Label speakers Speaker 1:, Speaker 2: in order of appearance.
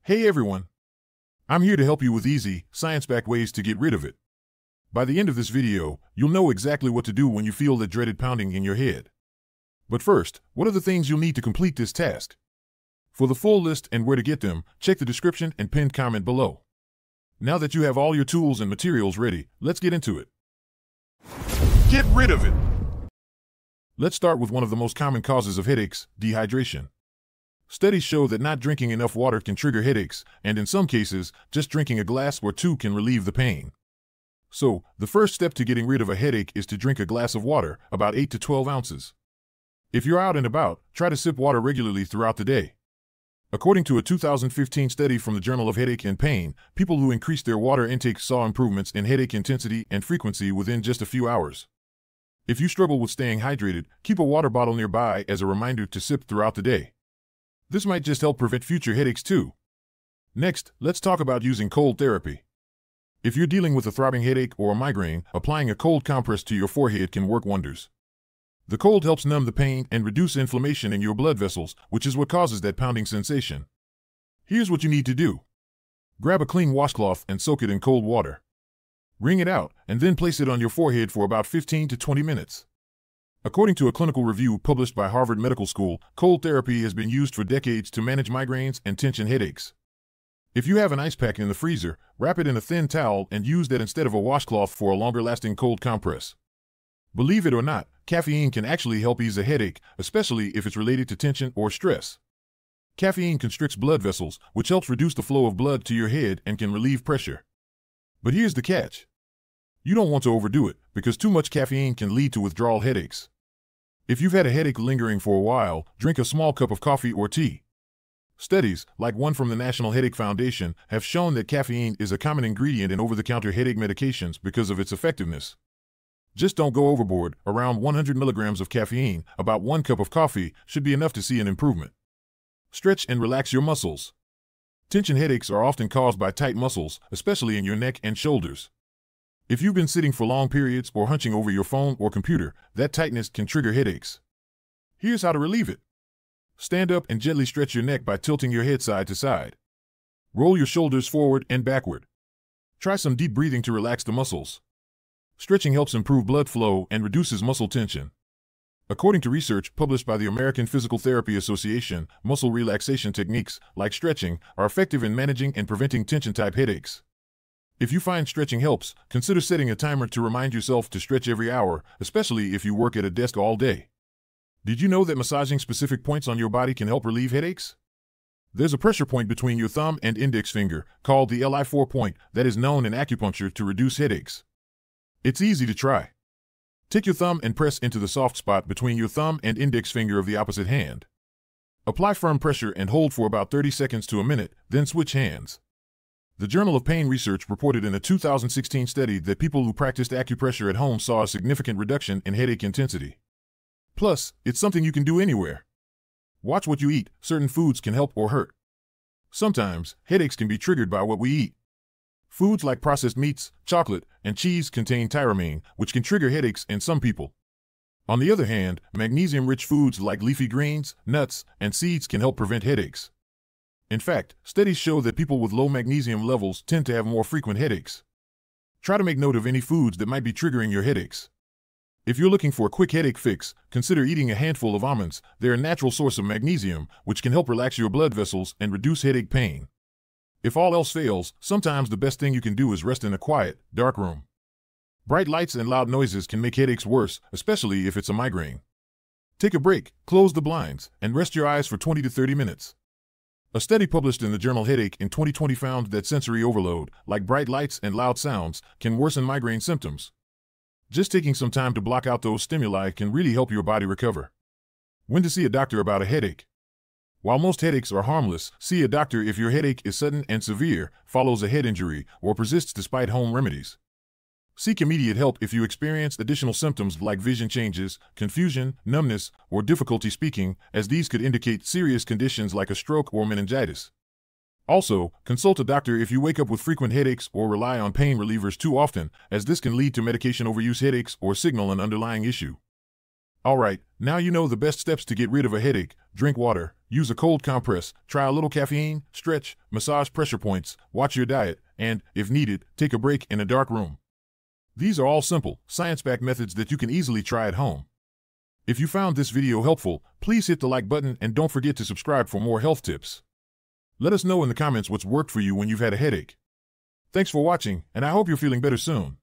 Speaker 1: Hey everyone! I'm here to help you with easy, science-backed ways to get rid of it. By the end of this video, you'll know exactly what to do when you feel that dreaded pounding in your head. But first, what are the things you'll need to complete this task? For the full list and where to get them, check the description and pinned comment below. Now that you have all your tools and materials ready, let's get into it. Get rid of it! Let's start with one of the most common causes of headaches, dehydration. Studies show that not drinking enough water can trigger headaches, and in some cases, just drinking a glass or two can relieve the pain. So, the first step to getting rid of a headache is to drink a glass of water, about 8 to 12 ounces. If you're out and about, try to sip water regularly throughout the day. According to a 2015 study from the Journal of Headache and Pain, people who increased their water intake saw improvements in headache intensity and frequency within just a few hours. If you struggle with staying hydrated, keep a water bottle nearby as a reminder to sip throughout the day. This might just help prevent future headaches too. Next, let's talk about using cold therapy. If you're dealing with a throbbing headache or a migraine, applying a cold compress to your forehead can work wonders. The cold helps numb the pain and reduce inflammation in your blood vessels, which is what causes that pounding sensation. Here's what you need to do. Grab a clean washcloth and soak it in cold water. Wring it out, and then place it on your forehead for about 15 to 20 minutes. According to a clinical review published by Harvard Medical School, cold therapy has been used for decades to manage migraines and tension headaches. If you have an ice pack in the freezer, wrap it in a thin towel and use that instead of a washcloth for a longer-lasting cold compress. Believe it or not, caffeine can actually help ease a headache, especially if it's related to tension or stress. Caffeine constricts blood vessels, which helps reduce the flow of blood to your head and can relieve pressure. But here's the catch. You don't want to overdo it, because too much caffeine can lead to withdrawal headaches. If you've had a headache lingering for a while, drink a small cup of coffee or tea. Studies, like one from the National Headache Foundation, have shown that caffeine is a common ingredient in over-the-counter headache medications because of its effectiveness. Just don't go overboard. Around 100 milligrams of caffeine, about 1 cup of coffee, should be enough to see an improvement. Stretch and relax your muscles. Tension headaches are often caused by tight muscles, especially in your neck and shoulders. If you've been sitting for long periods or hunching over your phone or computer, that tightness can trigger headaches. Here's how to relieve it. Stand up and gently stretch your neck by tilting your head side to side. Roll your shoulders forward and backward. Try some deep breathing to relax the muscles. Stretching helps improve blood flow and reduces muscle tension. According to research published by the American Physical Therapy Association, muscle relaxation techniques, like stretching, are effective in managing and preventing tension-type headaches. If you find stretching helps, consider setting a timer to remind yourself to stretch every hour, especially if you work at a desk all day. Did you know that massaging specific points on your body can help relieve headaches? There's a pressure point between your thumb and index finger, called the Li4 point, that is known in acupuncture to reduce headaches. It's easy to try. Take your thumb and press into the soft spot between your thumb and index finger of the opposite hand. Apply firm pressure and hold for about 30 seconds to a minute, then switch hands. The Journal of Pain Research reported in a 2016 study that people who practiced acupressure at home saw a significant reduction in headache intensity. Plus, it's something you can do anywhere. Watch what you eat. Certain foods can help or hurt. Sometimes, headaches can be triggered by what we eat. Foods like processed meats, chocolate, and cheese contain tyramine, which can trigger headaches in some people. On the other hand, magnesium-rich foods like leafy greens, nuts, and seeds can help prevent headaches. In fact, studies show that people with low magnesium levels tend to have more frequent headaches. Try to make note of any foods that might be triggering your headaches. If you're looking for a quick headache fix, consider eating a handful of almonds. They're a natural source of magnesium, which can help relax your blood vessels and reduce headache pain. If all else fails, sometimes the best thing you can do is rest in a quiet, dark room. Bright lights and loud noises can make headaches worse, especially if it's a migraine. Take a break, close the blinds, and rest your eyes for 20 to 30 minutes. A study published in the journal Headache in 2020 found that sensory overload, like bright lights and loud sounds, can worsen migraine symptoms. Just taking some time to block out those stimuli can really help your body recover. When to see a doctor about a headache? While most headaches are harmless, see a doctor if your headache is sudden and severe, follows a head injury, or persists despite home remedies. Seek immediate help if you experience additional symptoms like vision changes, confusion, numbness, or difficulty speaking, as these could indicate serious conditions like a stroke or meningitis. Also, consult a doctor if you wake up with frequent headaches or rely on pain relievers too often, as this can lead to medication overuse headaches or signal an underlying issue. Alright, now you know the best steps to get rid of a headache. Drink water, use a cold compress, try a little caffeine, stretch, massage pressure points, watch your diet, and, if needed, take a break in a dark room. These are all simple, science-backed methods that you can easily try at home. If you found this video helpful, please hit the like button and don't forget to subscribe for more health tips. Let us know in the comments what's worked for you when you've had a headache. Thanks for watching, and I hope you're feeling better soon.